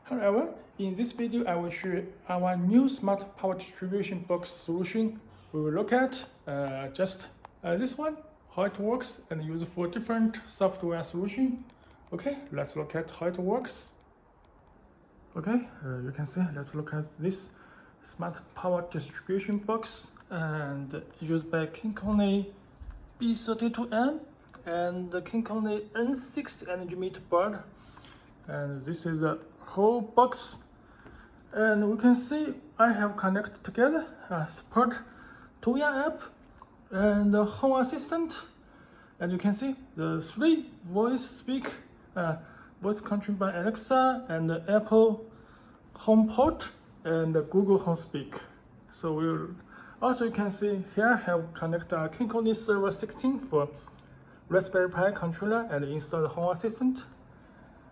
However, in this video, I will show our new smart power distribution box solution. We will look at just this one, how it works, and use for different software solution. Okay, let's look at how it works. Okay, you can see, let's look at this smart power distribution box and used by KinCony B32M and the KinCony N6 energy meter board. And this is a whole box, and we can see I have connected together support Tuya app and the Home Assistant, and you can see the three voice controlled by Alexa and the Apple HomePod and the Google Home Speak. So we'll also, you can see here I have connected a KinCony Server 16 for Raspberry Pi controller and install the Home Assistant.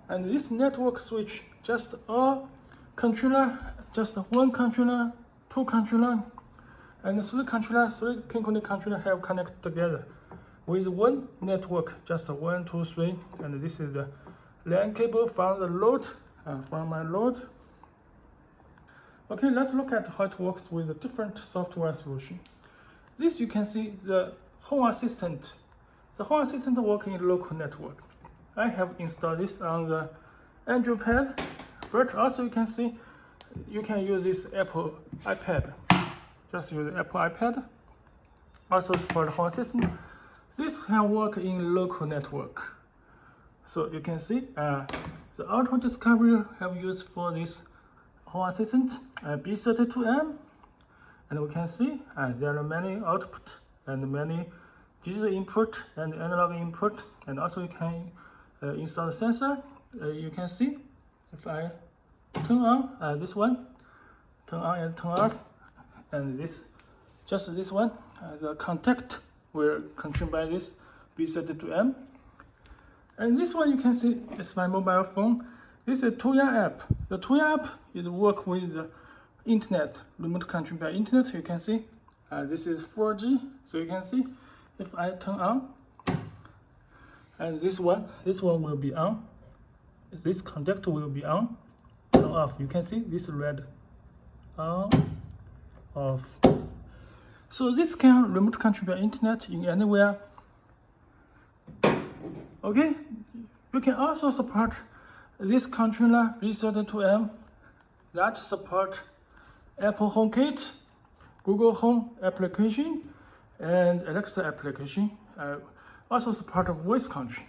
And this network switch, just a controller, just one controller, two controller, and three KinCony controller have connected together with one network, just 1, 2, 3. And this is the LAN cable from the load, from my load. Okay, let's look at how it works with a different software solution. This you can see the Home Assistant. The Home Assistant works in local network. I have installed this on the Android pad, but also you can see you can use this Apple iPad. Just use the Apple iPad. Also support Home Assistant. This can work in local network. So you can see the auto discovery have used for this Home Assistant B32M, and we can see there are many output and many digital input and analog input, and also you can install the sensor. You can see if I turn on this one, turn on and turn off, and just this one, the contact will controlled by this B32M. And this one you can see is my mobile phone. This is a Tuya app. The Tuya app is work with the internet, remote control by internet. You can see this is 4G. So you can see if I turn on, and this one will be on. This contact will be on, turn off. You can see this red on, off. So this can remote control by internet in anywhere. Okay, you can also support this controller B32M that support Apple HomeKit, Google Home application, and Alexa application. Also support voice control.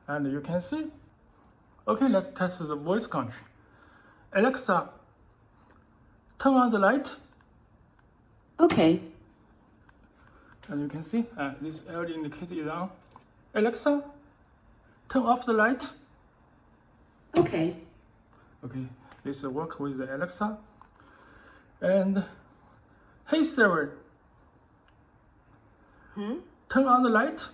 And you can see, okay, let's test the voice control. Alexa, turn on the light. Okay. And you can see this LED indicator is on. Alexa, turn off the light. Okay. Okay, this work with the Alexa. And hey Siri, turn on the light.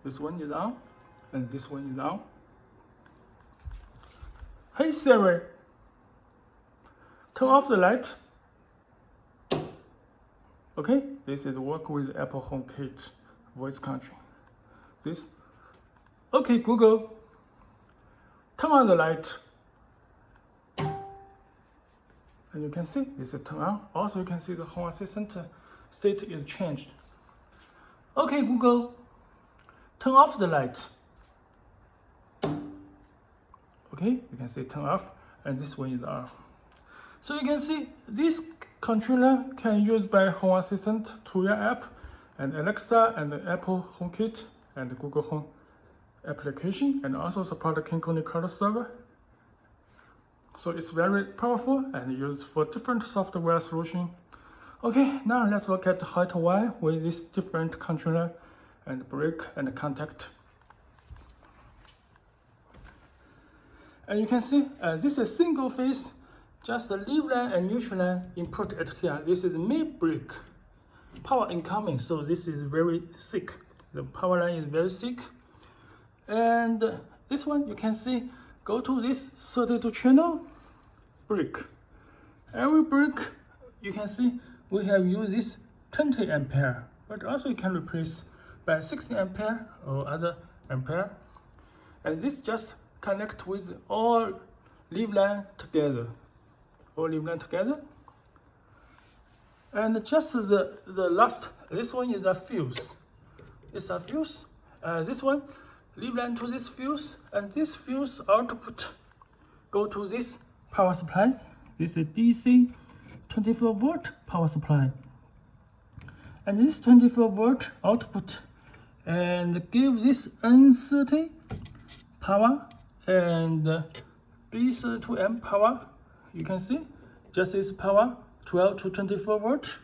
This one is on, and this one is on. Hey Siri, turn off the light. Okay, this is work with Apple HomeKit voice control. This. Okay, Google, turn on the light. And you can see this is turn on. Also, you can see the Home Assistant state is changed. Okay, Google, turn off the light. Okay, you can see turn off, and this one is off. So you can see this controller can use by Home Assistant Tuya app and Alexa and the Apple HomeKit and the Google Home application, and also support the KinCony Cloud server. So it's very powerful and used for different software solution. Okay, now let's look at how to wire with this different controller and break and contact. And you can see this is single phase, just the leave line and neutral line input at here. This is mid break, power incoming, so this is very thick. The power line is very thick. And this one you can see go to this 32 channel break. Every break you can see we have used this 20 ampere, but also you can replace by 60 ampere or other ampere. and this just connect with all leaf line together. And just the last, this one is a fuse. It's a fuse. This one leaf line to this fuse, and this fuse output go to this power supply. This is DC 24 volt power supply. And this 24 volt output and give this N30 power and B32M power. You can see just this power 12 to 24 volt,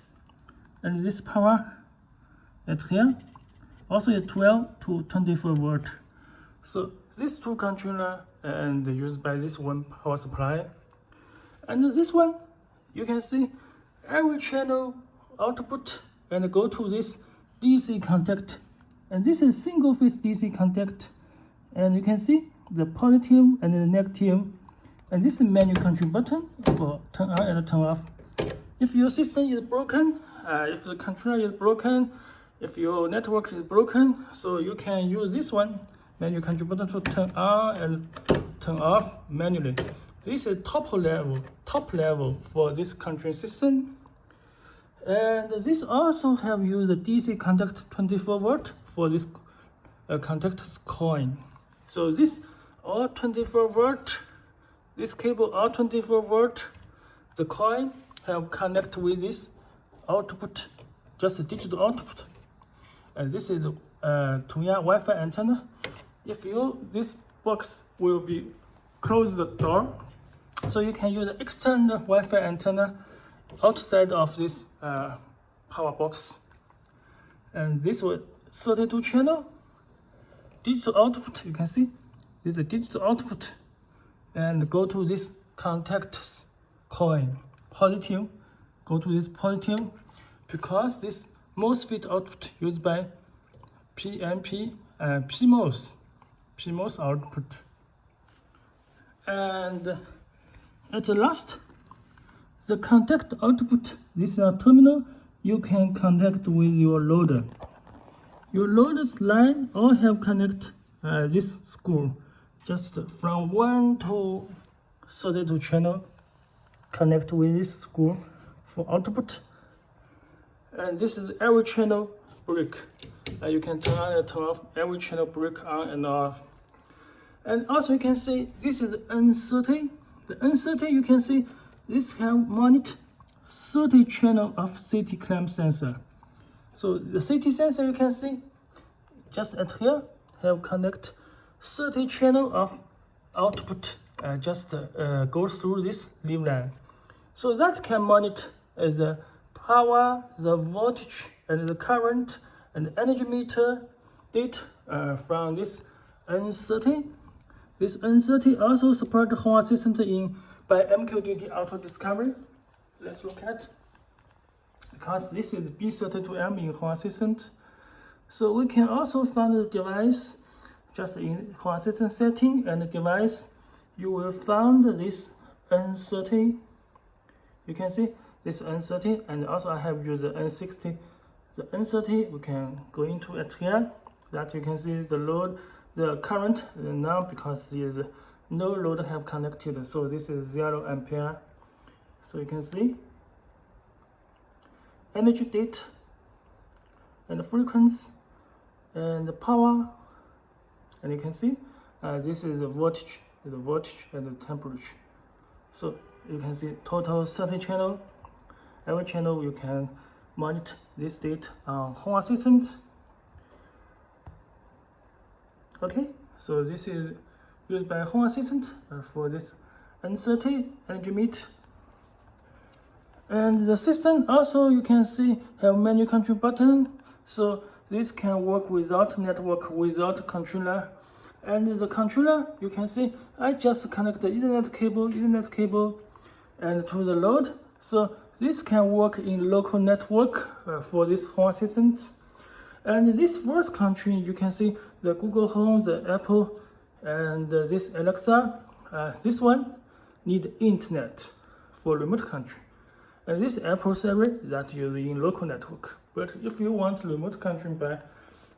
and this power at here also is 12 to 24 volt. So these two controller and used by this one power supply. And this one, you can see every channel output and go to this DC contact. And this is single phase DC contact. And you can see the positive and the negative. And this is menu control button for turn on and turn off. If your system is broken, if the controller is broken, if your network is broken, so you can use this one, menu control button, to turn on and turn off manually. This is top level for this control system. And this also have used the DC contact 24 volt for this contact coin. So this all 24 volt, this cable all 24 volt, the coin have connect with this output, just a digital output. And this is Tuya Wi-Fi antenna. If this box will be close the door, so you can use the external Wi-Fi antenna outside of this power box. And this was 32 channel digital output. You can see this is a digital output, and go to this contact coin positive, go to this positive, because this MOSFET output used by PNP and PMOS output. And at the last, the contact output, this is a terminal you can connect with your loader. Your loader's line all have connect this screw, just from 1 to 32 channel, connect with this screw for output. And this is every channel brick. You can turn on and turn off every channel brick on and off. And also you can see this is N30. The N30, you can see this have monitor 30 channel of CT clamp sensor. So the CT sensor, you can see just at here have connect 30 channel of output, just go through this leaf line. So that can monitor the power, the voltage, and the current, and the energy meter data from this N30. This N30 also support Home Assistant by MQTT Auto Discovery. Let's look at, because this is B32M in Home Assistant. So we can also find the device just in Home Assistant setting, and the device you will find this N30. You can see this N30, and also I have used the N60. The N30 we can go into it here, that you can see the load, the current now, because there is no load have connected, so this is 0 ampere. So you can see energy data and the frequency and the power, and you can see this is the voltage and the temperature. So you can see total 30 channel. Every channel you can monitor this data on Home Assistant. Okay, so this is used by Home Assistant for this N30 energy meter. And the system also, you can see, have menu control button. So this can work without network, without controller. And the controller, you can see, I just connect the Ethernet cable, and to the load. So this can work in local network for this Home Assistant. And this voice control, you can see the Google Home, the Apple, and this Alexa. This one need internet for remote control. And this Apple Siri that you in local network. But if you want remote control by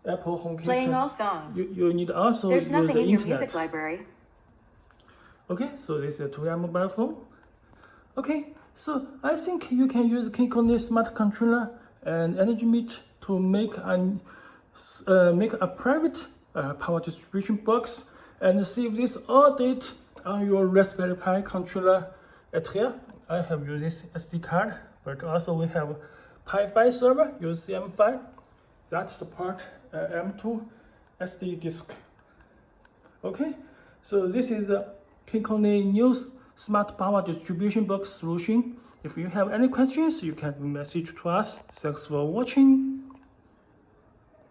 Apple HomeKit. Playing all songs. You need also There's use nothing the in your internet. music library. Okay, so this is a Tuya mobile phone. Okay, so I think you can use KinCony smart controller and energy meter to make a private power distribution box and save this all data on your Raspberry Pi controller. At here, I have used this SD card, but also we have Pi 5 server, use CM5 that support M2 SD disk. Okay, so this is a KinCony new smart power distribution box solution. If you have any questions, you can message to us. Thanks for watching.